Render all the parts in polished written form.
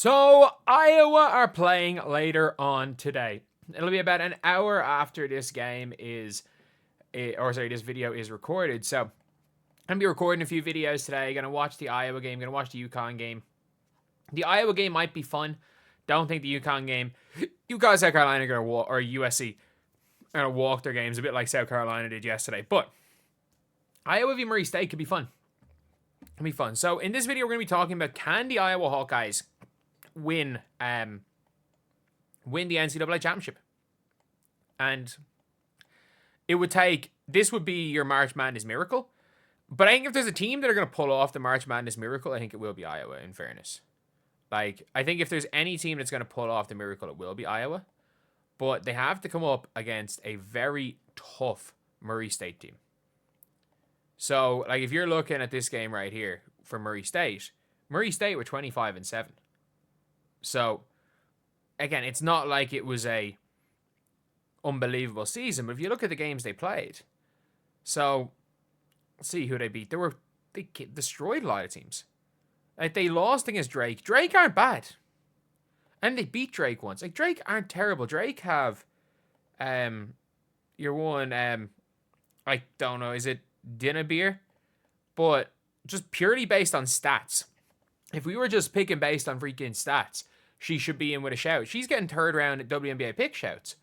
So, Iowa are playing later on today. It'll be about an hour after this game this video is recorded. So, I'm going to be recording a few videos today. Going to watch the Iowa game, going to watch the UConn game. The Iowa game might be fun. Don't think the UConn game, UConn, South Carolina are going to walk, or USC are going to walk their games a bit like South Carolina did yesterday. But Iowa v Murray State could be fun. It'll be fun. So, in this video, we're going to be talking about, can the Iowa Hawkeyes win the NCAA championship? And this would be your March Madness miracle. But I think if there's a team that are going to pull off the March Madness miracle, I think it will be Iowa, in fairness. I think if there's any team that's going to pull off the miracle, it will be Iowa. But they have to come up against a very tough Murray State team. So, if you're looking at this game right here for Murray State were 25-7. So, again, it's not like it was a unbelievable season, but if you look at the games they played, so let's see who they beat. They destroyed a lot of teams. They lost against Drake. Drake aren't bad, and they beat Drake once. Drake aren't terrible. Drake have your one I don't know, is it dinner beer? But just purely based on stats. If we were just picking based on freaking stats, she should be in with a shout. She's getting third round at WNBA pick shouts.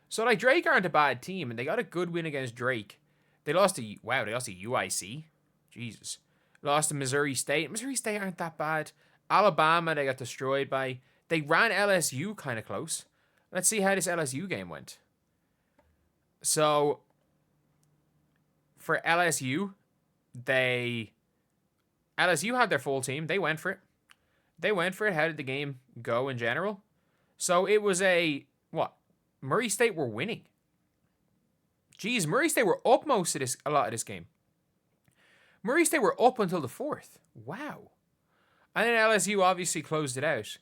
So, Drake aren't a bad team, and they got a good win against Drake. They lost to UIC. Jesus. Lost to Missouri State. Missouri State aren't that bad. Alabama, they got destroyed by. They ran LSU kind of close. Let's see how this LSU game went. So, for LSU, LSU had their full team. They went for it. How did the game go in general? So it was Murray State were winning. Jeez, Murray State were up a lot of this game. Murray State were up until the fourth. Wow. And then LSU obviously closed it out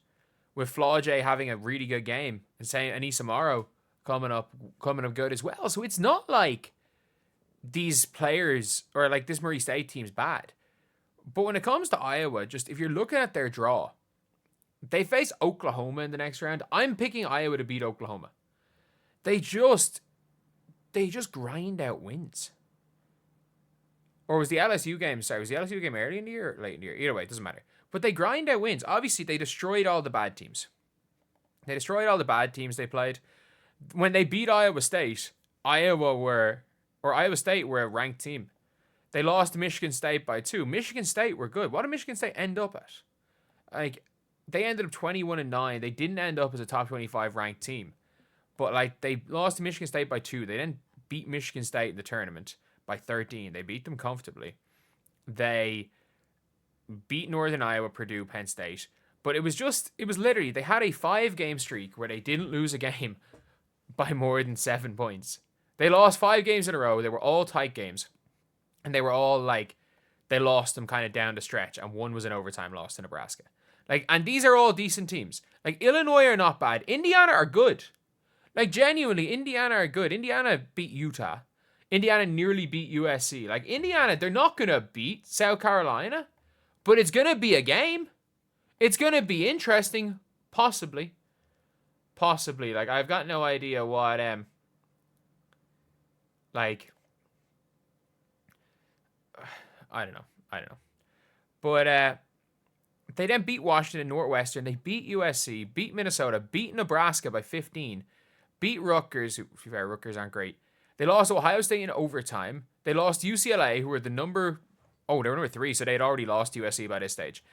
with Flau'jae having a really good game and saying Anissa Morrow coming up good as well. So it's not like these players or this Murray State team's bad. But when it comes to Iowa, just if you're looking at their draw, they face Oklahoma in the next round. I'm picking Iowa to beat Oklahoma. They just grind out wins. Or was the LSU game, was the LSU game early in the year or late in the year? Either way, it doesn't matter. But they grind out wins. Obviously, they destroyed all the bad teams. They played. When they beat Iowa State, Iowa State were a ranked team. They lost to Michigan State by 2. Michigan State were good. What did Michigan State end up at? They ended up 21-9. They didn't end up as a top 25 ranked team. But, they lost to Michigan State by 2. They then beat Michigan State in the tournament by 13. They beat them comfortably. They beat Northern Iowa, Purdue, Penn State. But it was literally, they had a 5-game streak where they didn't lose a game by more than 7 points. They lost 5 games in a row. They were all tight games. And they were all they lost them kind of down the stretch. And one was an overtime loss to Nebraska. And these are all decent teams. Illinois are not bad. Indiana are good. Genuinely, Indiana are good. Indiana beat Utah. Indiana nearly beat USC. Indiana, they're not going to beat South Carolina. But it's going to be a game. It's going to be interesting. Possibly. I've got no idea what, I don't know. But they then beat Washington, Northwestern. They beat USC, beat Minnesota, beat Nebraska by 15, beat Rutgers, Rutgers aren't great. They lost Ohio State in overtime. They lost UCLA, who were they were number 3, so they had already lost USC by this stage.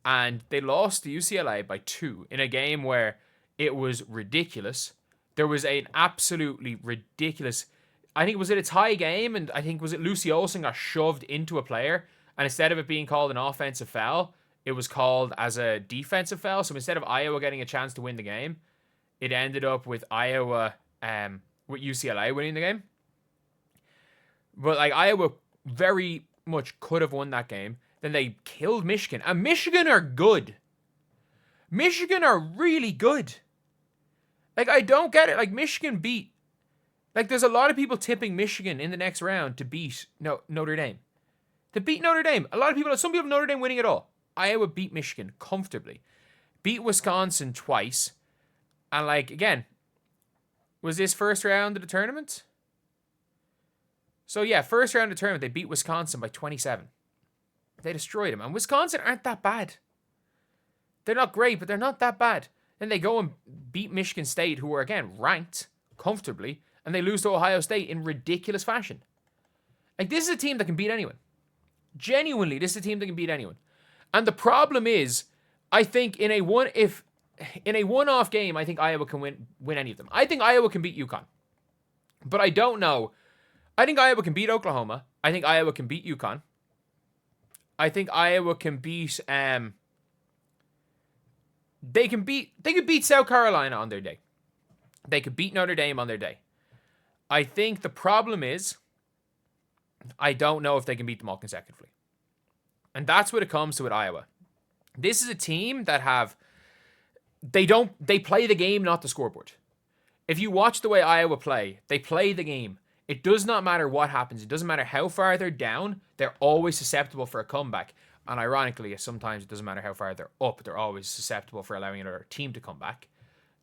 And they lost to UCLA by 2 in a game where it was ridiculous. There was an absolutely ridiculous, I think, was it a tie game? And I think, was it Lucy Olsen got shoved into a player? And instead of it being called an offensive foul, it was called as a defensive foul. So instead of Iowa getting a chance to win the game, it ended up with Iowa, with UCLA winning the game. But Iowa very much could have won that game. Then they killed Michigan. And Michigan are good. Michigan are really good. I don't get it. Michigan beat. There's a lot of people tipping Michigan in the next round to beat Notre Dame. A lot of people, some people have Notre Dame winning it all. Iowa beat Michigan comfortably. beat Wisconsin twice. And, like, again, was this first round of the tournament? So, yeah, first round of the tournament, they beat Wisconsin by 27. They destroyed them. And Wisconsin aren't that bad. They're not great, but they're not that bad. Then they go and beat Michigan State, who are, again, ranked comfortably, and they lose to Ohio State in ridiculous fashion. Like, this is a team that can beat anyone. Genuinely, this is a team that can beat anyone. And the problem is, I think in a one-off game, I think Iowa can win any of them. I think Iowa can beat UConn. But I don't know. I think Iowa can beat Oklahoma. I think Iowa can beat UConn. I think Iowa can beat they could beat South Carolina on their day. They could beat Notre Dame on their day. I think the problem is I don't know if they can beat them all consecutively. And that's what it comes to with Iowa. This is a team that they play the game, not the scoreboard. If you watch the way Iowa play, they play the game. It does not matter what happens. It doesn't matter how far they're down. They're always susceptible for a comeback. And ironically, sometimes it doesn't matter how far they're up. They're always susceptible for allowing another team to come back.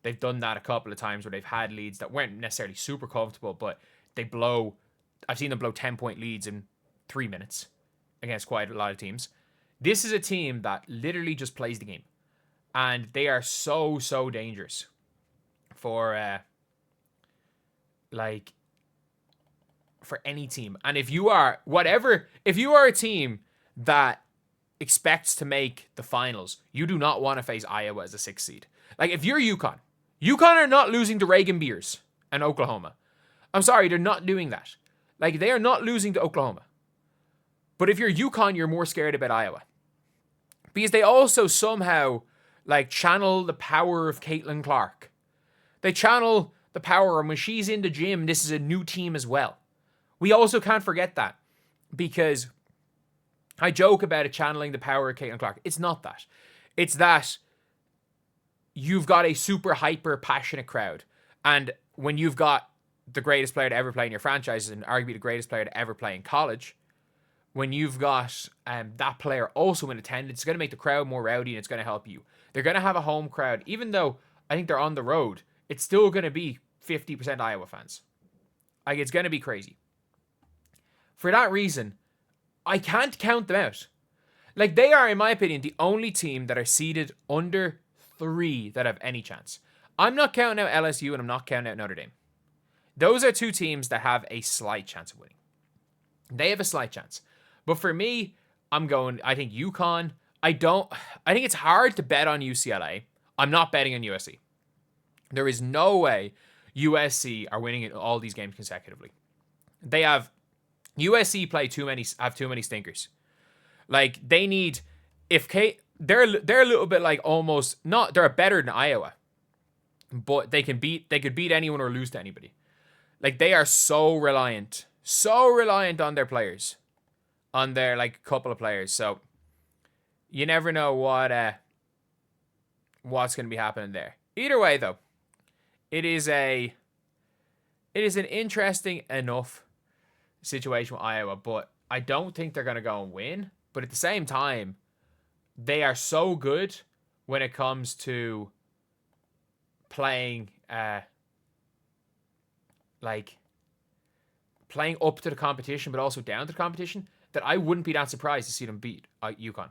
They've done that a couple of times where they've had leads that weren't necessarily super comfortable, but I've seen them blow 10-point leads in 3 minutes against quite a lot of teams. This is a team that literally just plays the game. And they are so, so dangerous for any team. And if you are a team that expects to make the finals, you do not want to face Iowa as a 6th seed. Like, if you're UConn are not losing to Reagan Beers and Oklahoma. I'm sorry, they're not doing that. Like, they are not losing to Oklahoma. But if you're UConn, you're more scared about Iowa. Because they also somehow, like, channel the power of Caitlin Clark. They channel the power, and when she's in the gym, this is a new team as well. We also can't forget that. Because I joke about it channeling the power of Caitlin Clark. It's not that. It's that you've got a super hyper passionate crowd. And when you've got the greatest player to ever play in your franchise and arguably the greatest player to ever play in college, when you've got that player also in attendance, it's going to make the crowd more rowdy and it's going to help you. They're going to have a home crowd. Even though I think they're on the road, it's still going to be 50% Iowa fans. Like, it's going to be crazy. For that reason, I can't count them out. Like, they are, in my opinion, the only team that are seeded under 3 that have any chance. I'm not counting out LSU and I'm not counting out Notre Dame. Those are 2 teams that have a slight chance of winning. They have a slight chance. But for me, I think UConn. I think it's hard to bet on UCLA. I'm not betting on USC. There is no way USC are winning all these games consecutively. USC have too many stinkers. Like, they need, they're a little bit like almost not, they're better than Iowa, but they could beat anyone or lose to anybody. Like, they are so reliant on their players, on their, like, couple of players. So you never know what's going to be happening there. Either way, though, it is an interesting enough situation with Iowa, but I don't think they're going to go and win. But at the same time, they are so good when it comes to playing playing up to the competition, but also down to the competition, that I wouldn't be that surprised to see them beat UConn.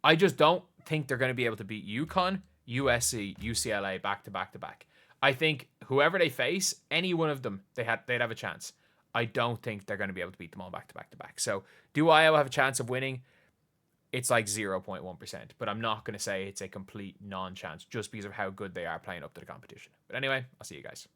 I just don't think they're going to be able to beat UConn, USC, UCLA back to back to back. I think whoever they face, any one of them, they'd have a chance. I don't think they're going to be able to beat them all back to back to back. So, do Iowa have a chance of winning? It's like 0.1%, but I'm not going to say it's a complete non-chance just because of how good they are playing up to the competition. But anyway, I'll see you guys.